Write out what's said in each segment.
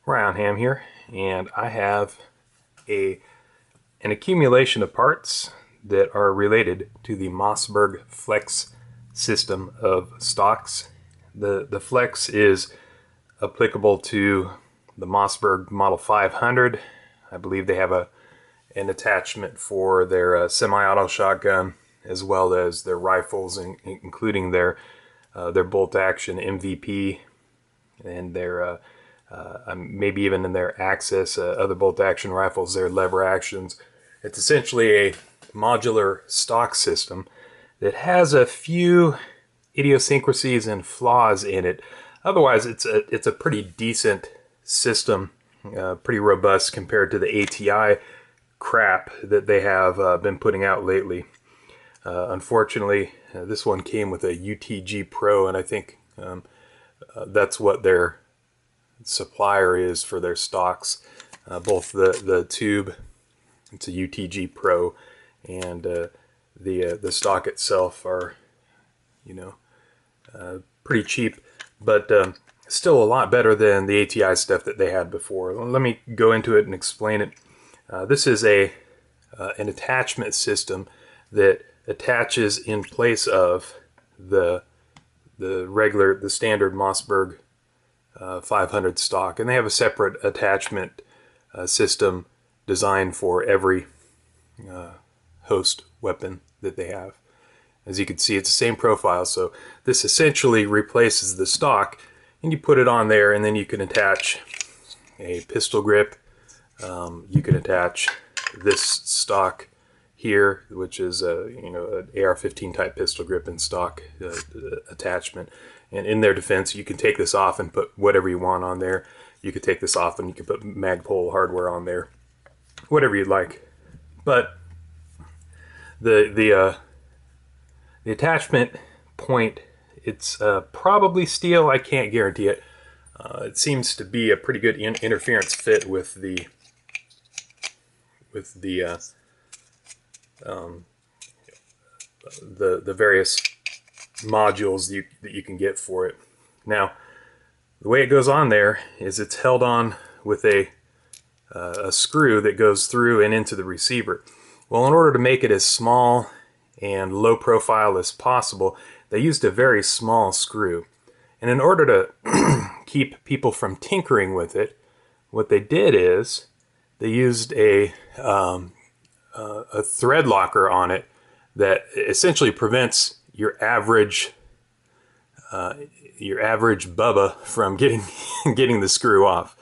Ryan Ham here, and I have an accumulation of parts that are related to the Mossberg Flex system of stocks. The Flex is applicable to the Mossberg Model 500. I believe they have an attachment for their semi-auto shotgun as well as their rifles, including their bolt-action MVP and their maybe even in their Axis, other bolt-action rifles, their lever actions. It's essentially a modular stock system that has a few idiosyncrasies and flaws in it. Otherwise, it's a pretty decent system, pretty robust compared to the ATI crap that they have been putting out lately. Unfortunately, this one came with a UTG Pro, and I think that's what their supplier is for their stocks. Both the tube, it's a UTG Pro, and the stock itself are, pretty cheap, but still a lot better than the ATI stuff that they had before. Let me go into it and explain it. This is an attachment system that attaches in place of the standard Mossberg 500 stock, and they have a separate attachment system designed for every host weapon that they have. As you can see, it's the same profile, so this essentially replaces the stock, and you put it on there, and then you can attach a pistol grip. You can attach this stock here, which is an AR-15 type pistol grip and stock attachment. And in their defense, you can take this off and put whatever you want on there. You could take this off and you can put Magpul hardware on there, whatever you'd like. But the attachment point, it's probably steel. I can't guarantee it. It seems to be a pretty good interference fit with the various modules that you can get for it. Now, the way it goes on there is it's held on with a screw that goes through and into the receiver. Well, in order to make it as small and low profile as possible, they used a very small screw. And in order to keep people from tinkering with it, what they did is they used a thread locker on it that essentially prevents your average bubba from getting the screw off.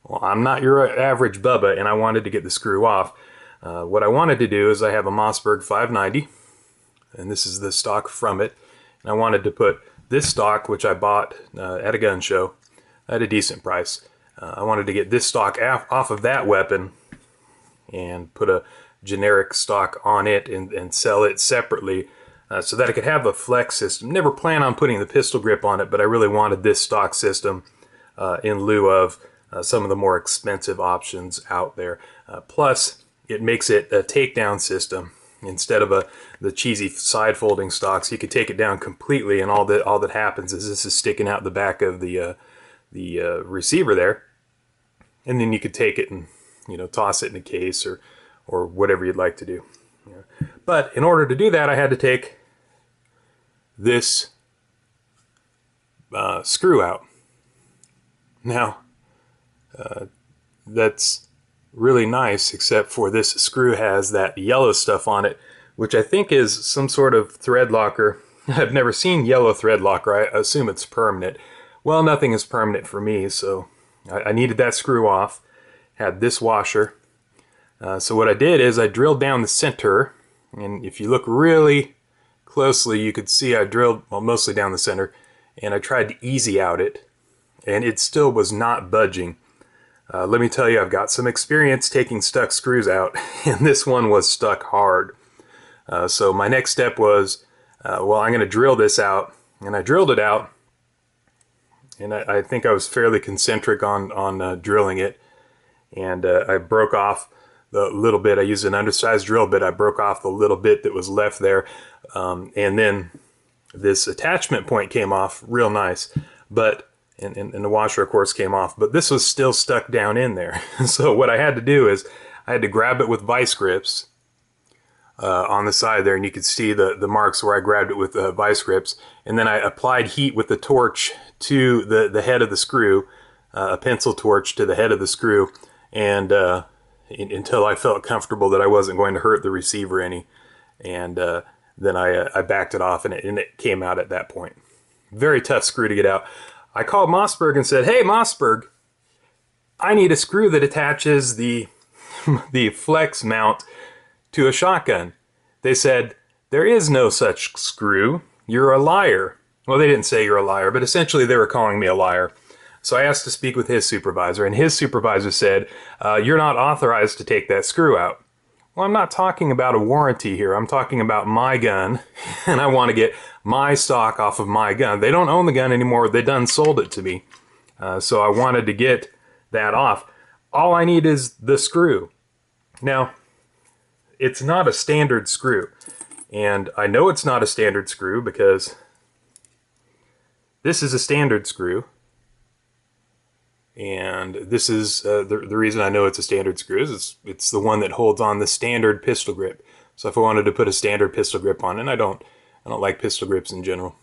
Well, I'm not your average bubba, and I wanted to get the screw off. What I wanted to do is I have a Mossberg 590, and this is the stock from it. And I wanted to put this stock, which I bought at a gun show at a decent price. I wanted to get this stock off of that weapon and put a generic stock on it and sell it separately so that I could have a flex system. Never plan on putting the pistol grip on it, but I really wanted this stock system in lieu of some of the more expensive options out there. Plus, it makes it a takedown system. Instead of the cheesy side folding stocks, you could take it down completely, and all that happens is this is sticking out the back of the receiver there, and then you could take it and toss it in a case or whatever you'd like to do. But in order to do that, I had to take this screw out. Now, that's really nice, except for this screw has that yellow stuff on it, which I think is some sort of thread locker. I've never seen yellow thread locker. I assume it's permanent. Well, nothing is permanent for me, so I needed that screw off. Had this washer. So what I did is I drilled down the center, and if you look really closely, you could see I drilled, well, mostly down the center, and I tried to easy out it, and it still was not budging. Let me tell you, I've got some experience taking stuck screws out, and this one was stuck hard. So my next step was, well, I'm going to drill this out, and I drilled it out, and I think I was fairly concentric on drilling it, and I broke off the little bit. I used an undersized drill bit. I broke off the little bit that was left there, and then this attachment point came off real nice. But and the washer of course came off, but this was still stuck down in there. So what I had to do is I had to grab it with vice grips on the side there, and you can see the marks where I grabbed it with vice grips, and then I applied heat with the torch to the head of the screw, a pencil torch to the head of the screw, and until I felt comfortable that I wasn't going to hurt the receiver any, and then I backed it off, and it came out at that point. Very tough screw to get out. I called Mossberg and said, "Hey Mossberg, I need a screw that attaches the flex mount to a shotgun." They said, "There is no such screw. You're a liar." Well, they didn't say you're a liar, but essentially they were calling me a liar. So I asked to speak with his supervisor, and his supervisor said, "You're not authorized to take that screw out." Well, I'm not talking about a warranty here. I'm talking about my gun, and I want to get my stock off of my gun. They don't own the gun anymore. They done sold it to me. So I wanted to get that off. All I need is the screw. Now, it's not a standard screw. And I know it's not a standard screw because this is a standard screw. And this is the reason I know it's a standard screw is it's the one that holds on the standard pistol grip. So if I wanted to put a standard pistol grip on it, and I don't like pistol grips in general.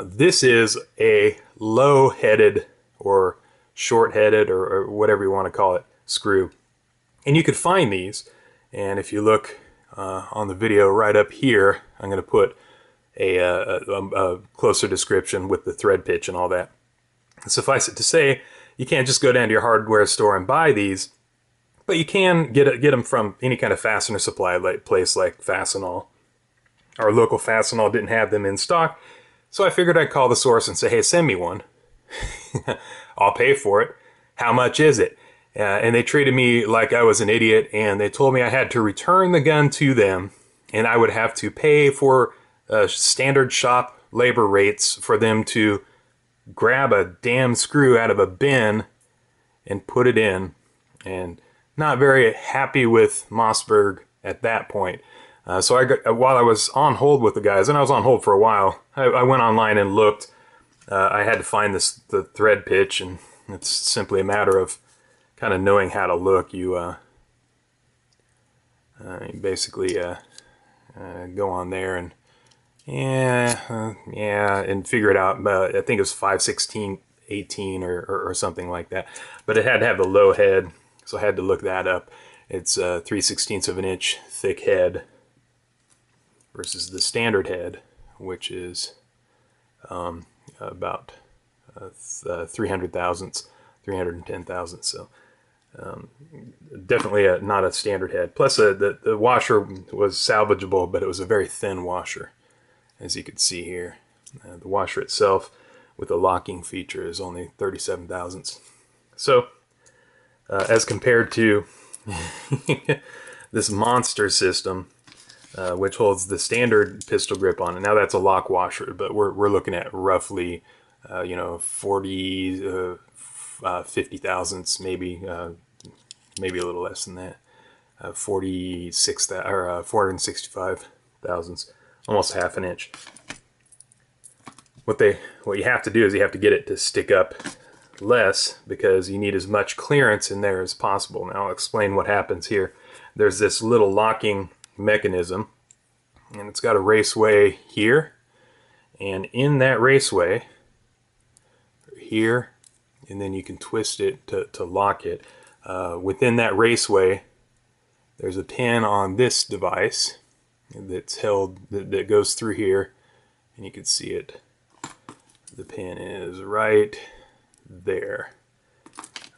This is a low-headed or short-headed or whatever you want to call it screw. And you could find these, and if you look on the video right up here, I'm going to put a closer description with the thread pitch and all that. Suffice it to say, you can't just go down to your hardware store and buy these, but you can get them from any kind of fastener supply place like Fastenal. Our local Fastenal didn't have them in stock, so I figured I'd call the source and say, "Hey, send me one. I'll pay for it. How much is it?" And they treated me like I was an idiot, and they told me I had to return the gun to them, and I would have to pay for standard shop labor rates for them to grab a damn screw out of a bin and put it in. And not very happy with Mossberg at that point. So while I was on hold with the guys, and I was on hold for a while, I went online and looked. I had to find the thread pitch, and it's simply a matter of kind of knowing how to look. You basically go on there and and figure it out. I think it was 5/16/18 or something like that. But it had to have the low head, so I had to look that up. It's 3/16 of an inch thick head versus the standard head, which is about 300 thousandths, 310 thousandths. So definitely not a standard head. Plus the washer was salvageable, but it was a very thin washer. As you can see here, the washer itself with the locking feature is only 37 thousandths. So as compared to this monster system, which holds the standard pistol grip on it. Now that's a lock washer, but we're looking at roughly 40, 50 thousandths, maybe a little less than that. 465 thousandths. Almost half an inch. What you have to do is you have to get it to stick up less because you need as much clearance in there as possible. Now I'll explain what happens here. There's this little locking mechanism, and it's got a raceway here, and in that raceway here, and then you can twist it to lock it. Within that raceway there's a pin on this device that's held, that goes through here, and you can see it. The pin is right there,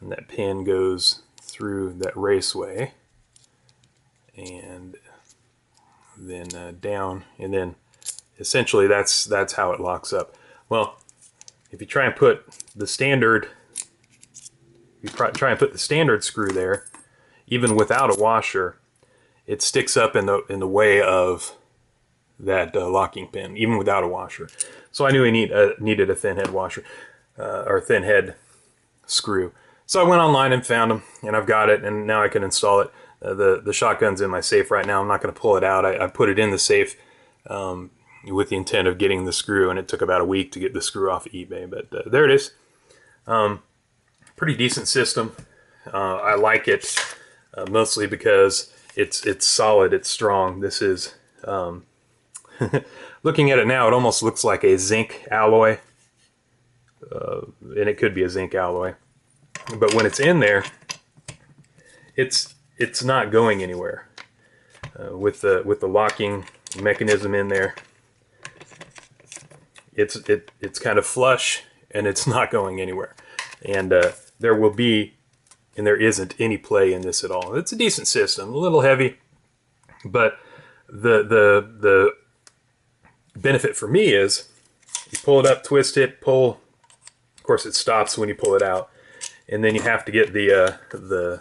and that pin goes through that raceway and then down, and then essentially that's how it locks up. Well, if you try and put the standard screw there, even without a washer, it sticks up in the way of that locking pin, even without a washer. So I knew I needed a thin head washer or thin head screw. So I went online and found them, and I've got it, and now I can install it. The shotgun's in my safe right now. I'm not going to pull it out. I put it in the safe with the intent of getting the screw, and it took about a week to get the screw off of eBay, but there it is. Pretty decent system. I like it mostly because it's solid, it's strong. This is looking at it now, it almost looks like a zinc alloy, and it could be a zinc alloy, but when it's in there, it's not going anywhere. With the locking mechanism in there, it's kind of flush, and it's not going anywhere. And there will be, and there isn't any play in this at all. It's a decent system, a little heavy, but the benefit for me is you pull it up, twist it, pull. Of course, it stops when you pull it out, and then you have to get the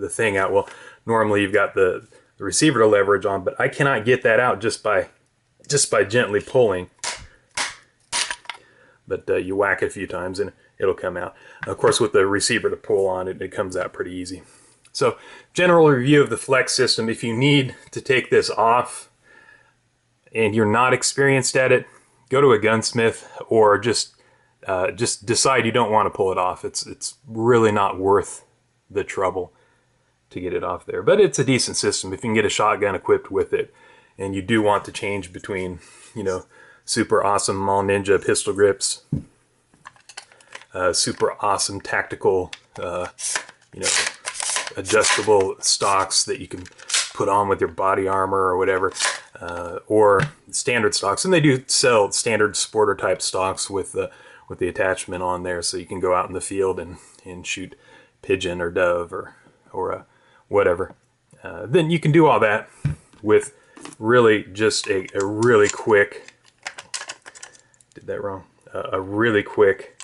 thing out. Well, normally you've got the receiver to leverage on, but I cannot get that out just by gently pulling. But you whack it a few times and it'll come out. Of course, with the receiver to pull on, it comes out pretty easy. So, general review of the Flex system. If you need to take this off and you're not experienced at it, go to a gunsmith, or just decide you don't want to pull it off. It's really not worth the trouble to get it off there. But it's a decent system if you can get a shotgun equipped with it, and you do want to change between, you know, super awesome Mall Ninja pistol grips, super awesome tactical, you know, adjustable stocks that you can put on with your body armor or whatever, or standard stocks. And they do sell standard sporter type stocks with the attachment on there, so you can go out in the field and shoot pigeon or dove or whatever. Then you can do all that with really just a really quick, did that wrong, a really quick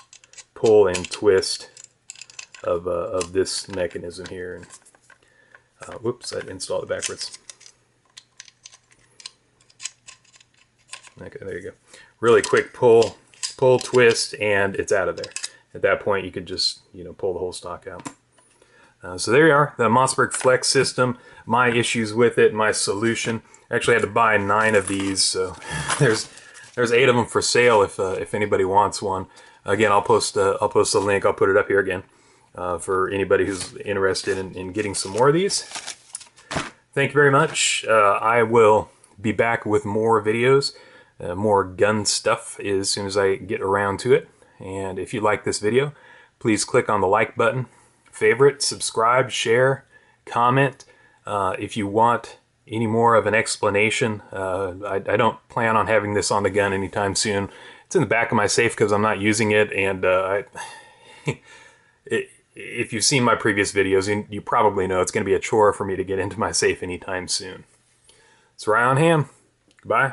pull and twist of this mechanism here. And whoops, I installed it backwards. Okay, there you go. Really quick pull, twist, and it's out of there. At that point, you can just, you know, pull the whole stock out. So there you are, the Mossberg Flex system. My issues with it, my solution. I actually had to buy 9 of these, so there's 8 of them for sale if anybody wants one. Again, I'll post a link. I'll put it up here again for anybody who's interested in getting some more of these. Thank you very much. I will be back with more videos, more gun stuff as soon as I get around to it. And if you like this video, please click on the like button, favorite, subscribe, share, comment. If you want any more of an explanation, I don't plan on having this on the gun anytime soon. It's in the back of my safe because I'm not using it, and if you've seen my previous videos, you probably know it's going to be a chore for me to get into my safe anytime soon. It's Ryan Ham. Goodbye.